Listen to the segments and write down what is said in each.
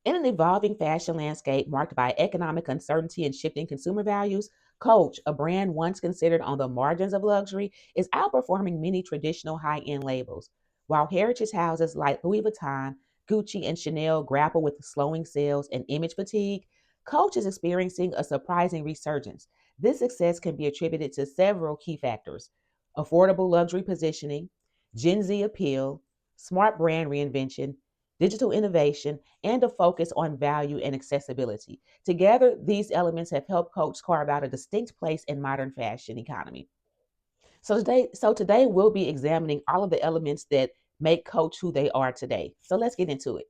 In an evolving fashion landscape marked by economic uncertainty and shifting consumer values, Coach, a brand once considered on the margins of luxury, is outperforming many traditional high end labels. While heritage houses like Louis Vuitton, Gucci, and Chanel grapple with slowing sales and image fatigue, Coach is experiencing a surprising resurgence. This success can be attributed to several key factors: affordable luxury positioning, Gen Z appeal, smart brand reinvention, digital innovation, and a focus on value and accessibility. Together, these elements have helped Coach carve out a distinct place in modern fashion economy. So today we'll be examining all of the elements that make Coach who they are today. So let's get into it.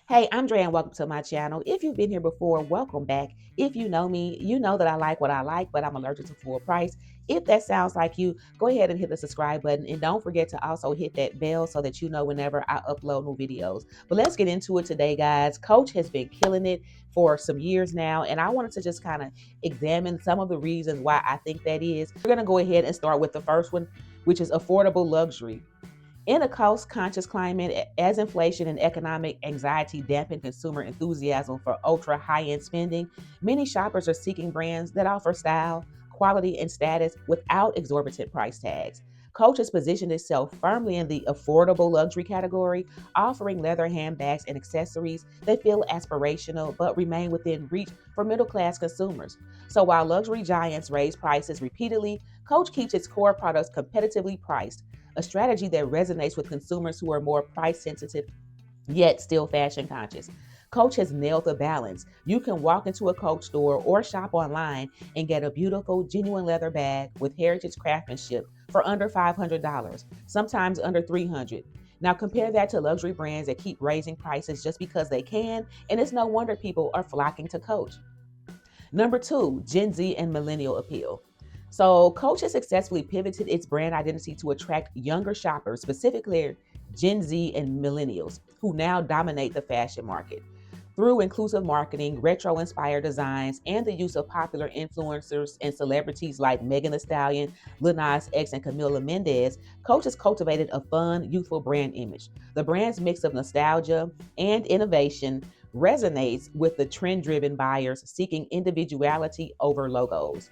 Hey, I'm Dre and welcome to my channel. If you've been here before, welcome back. If you know me, you know that I like what I like, but I'm allergic to full price. If that sounds like you, go ahead and hit the subscribe button and don't forget to also hit that bell so that you know whenever I upload new videos. But let's get into it today, guys. Coach has been killing it for some years now, and I wanted to just kind of examine some of the reasons why I think that is. We're going to go ahead and start with the first one, which is affordable luxury. In a cost-conscious climate, as inflation and economic anxiety dampen consumer enthusiasm for ultra high-end spending, many shoppers are seeking brands that offer style, quality, and status without exorbitant price tags. Coach has positioned itself firmly in the affordable luxury category, offering leather handbags and accessories that feel aspirational but remain within reach for middle-class consumers. So while luxury giants raise prices repeatedly, Coach keeps its core products competitively priced, a strategy that resonates with consumers who are more price sensitive yet still fashion conscious. Coach has nailed the balance. You can walk into a Coach store or shop online and get a beautiful, genuine leather bag with heritage craftsmanship for under $500, sometimes under $300. Now compare that to luxury brands that keep raising prices just because they can, and it's no wonder people are flocking to Coach. Number two, Gen Z and millennial appeal. So, Coach has successfully pivoted its brand identity to attract younger shoppers, specifically Gen Z and millennials, who now dominate the fashion market. Through inclusive marketing, retro inspired designs, and the use of popular influencers and celebrities like Megan Thee Stallion, Lil Nas X, and Camila Mendez, Coach has cultivated a fun, youthful brand image. The brand's mix of nostalgia and innovation resonates with the trend driven buyers seeking individuality over logos.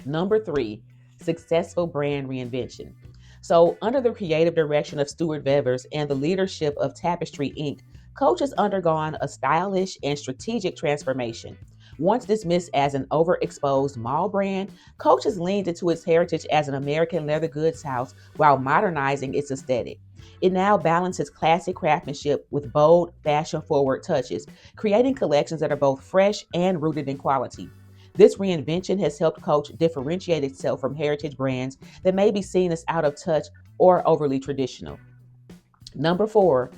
Number three, successful brand reinvention. So, under the creative direction of Stuart Vevers and the leadership of Tapestry Inc., Coach has undergone a stylish and strategic transformation. Once dismissed as an overexposed mall brand, Coach has leaned into its heritage as an American leather goods house while modernizing its aesthetic. It now balances classic craftsmanship with bold, fashion forward touches, creating collections that are both fresh and rooted in quality. This reinvention has helped Coach differentiate itself from heritage brands that may be seen as out of touch or overly traditional. Number four,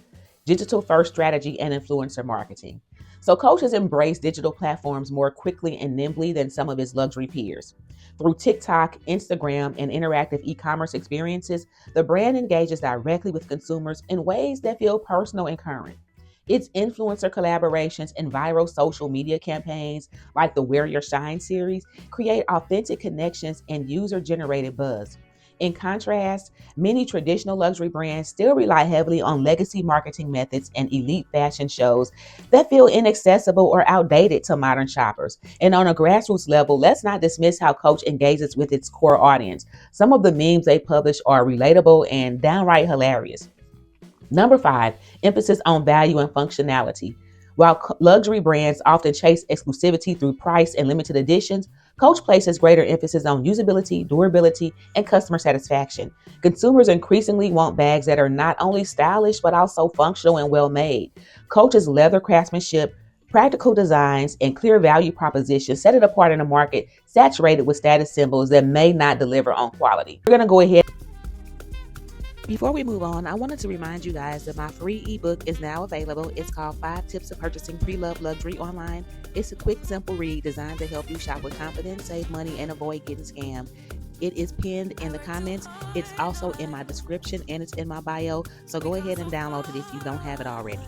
digital first strategy and influencer marketing. So, Coach has embraced digital platforms more quickly and nimbly than some of its luxury peers. Through TikTok, Instagram, and interactive e commerce experiences, the brand engages directly with consumers in ways that feel personal and current. Its influencer collaborations and viral social media campaigns, like the Wear Your Shine series, create authentic connections and user generated buzz. In contrast, many traditional luxury brands still rely heavily on legacy marketing methods and elite fashion shows that feel inaccessible or outdated to modern shoppers. And on a grassroots level, let's not dismiss how Coach engages with its core audience. Some of the memes they publish are relatable and downright hilarious. Number five, emphasis on value and functionality. While luxury brands often chase exclusivity through price and limited editions, Coach places greater emphasis on usability, durability, and customer satisfaction. Consumers increasingly want bags that are not only stylish but also functional and well made. Coach's leather craftsmanship, practical designs, and clear value propositions set it apart in a market saturated with status symbols that may not deliver on quality. We're going to go ahead. Before we move on, I wanted to remind you guys that my free ebook is now available. It's called 5 Tips of Purchasing Pre-Loved Luxury Online. It's a quick, simple read designed to help you shop with confidence, save money, and avoid getting scammed. It is pinned in the comments. It's also in my description and it's in my bio. So go ahead and download it if you don't have it already.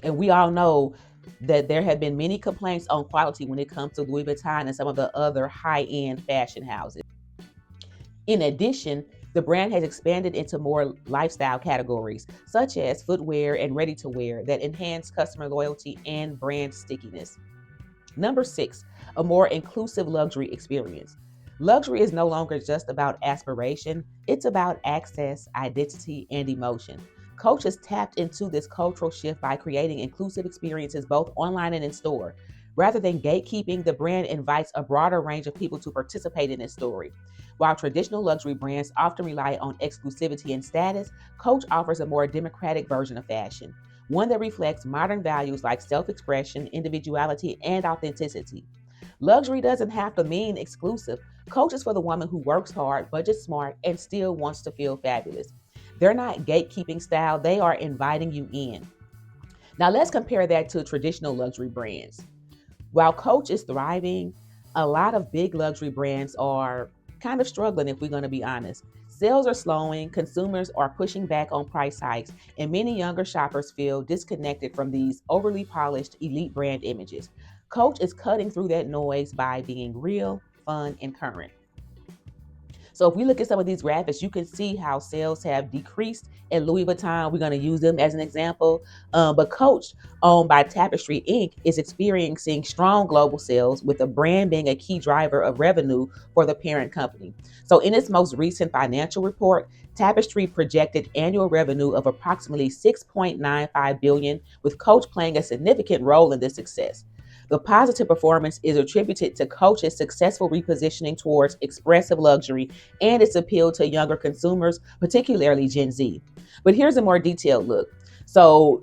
And we all know that there have been many complaints on quality when it comes to Louis Vuitton and some of the other high-end fashion houses. In addition, the brand has expanded into more lifestyle categories, such as footwear and ready to wear, that enhance customer loyalty and brand stickiness. Number six, a more inclusive luxury experience. Luxury is no longer just about aspiration, it's about access, identity, and emotion. Coach has tapped into this cultural shift by creating inclusive experiences both online and in store. Rather than gatekeeping, the brand invites a broader range of people to participate in its story. While traditional luxury brands often rely on exclusivity and status, Coach offers a more democratic version of fashion, one that reflects modern values like self expression, individuality, and authenticity. Luxury doesn't have to mean exclusive. Coach is for the woman who works hard, budgets smart, and still wants to feel fabulous. They're not gatekeeping style, they are inviting you in. Now, let's compare that to traditional luxury brands. While Coach is thriving, a lot of big luxury brands are kind of struggling, if we're going to be honest. Sales are slowing, consumers are pushing back on price hikes, and many younger shoppers feel disconnected from these overly polished elite brand images. Coach is cutting through that noise by being real, fun, and current. So if we look at some of these graphics, you can see how sales have decreased at Louis Vuitton. We're going to use them as an example. But Coach, owned by Tapestry Inc., is experiencing strong global sales, with the brand being a key driver of revenue for the parent company. So in its most recent financial report, Tapestry projected annual revenue of approximately $6.95 billion, with Coach playing a significant role in this success. The positive performance is attributed to Coach's successful repositioning towards expressive luxury and its appeal to younger consumers, particularly Gen Z. But here's a more detailed look. So,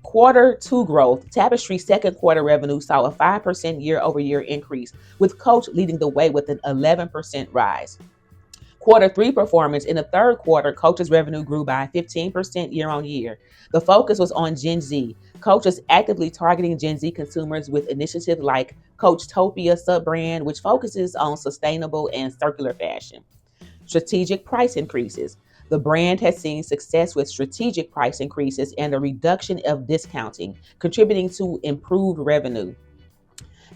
quarter two growth, Tapestry's second quarter revenue saw a 5% year over year increase, with Coach leading the way with an 11% rise. Quarter three performance, in the third quarter, Coach's revenue grew by 15% year on year. The focus was on Gen Z. Coach is actively targeting Gen Z consumers with initiatives like Coachtopia sub-brand, which focuses on sustainable and circular fashion. Strategic price increases. The brand has seen success with strategic price increases and a reduction of discounting, contributing to improved revenue.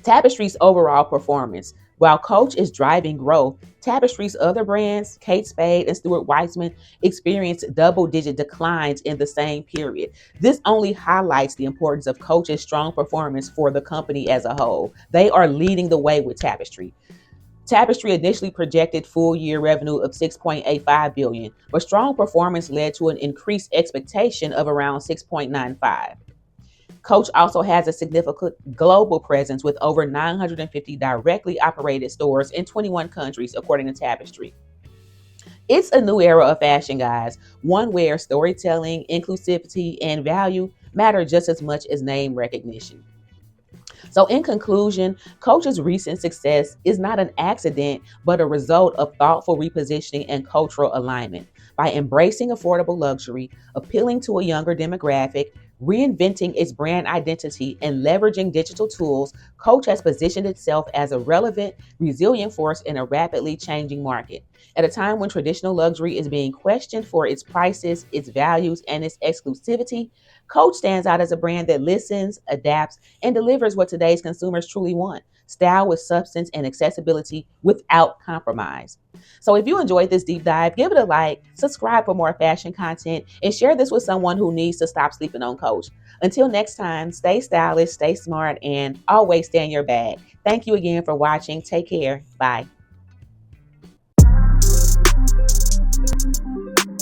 Tapestry's overall performance. While Coach is driving growth, Tapestry's other brands, Kate Spade and Stuart Weitzman, experienced double-digit declines in the same period. This only highlights the importance of Coach's strong performance for the company as a whole. They are leading the way with Tapestry. Tapestry initially projected full-year revenue of $6.85 billion, but strong performance led to an increased expectation of around $6.95 billion. Coach also has a significant global presence with over 950 directly operated stores in 21 countries, according to Tapestry. It's a new era of fashion, guys, one where storytelling, inclusivity, and value matter just as much as name recognition. So, in conclusion, Coach's recent success is not an accident, but a result of thoughtful repositioning and cultural alignment. By embracing affordable luxury, appealing to a younger demographic, reinventing its brand identity, and leveraging digital tools, Coach has positioned itself as a relevant, resilient force in a rapidly changing market. At a time when traditional luxury is being questioned for its prices, its values, and its exclusivity, Coach stands out as a brand that listens, adapts, and delivers what today's consumers truly want: style with substance and accessibility without compromise. So if you enjoyed this deep dive, give it a like, subscribe for more fashion content, and share this with someone who needs to stop sleeping on Coach. Until next time, stay stylish, stay smart, and always stay in your bag. Thank you again for watching. Take care. Bye.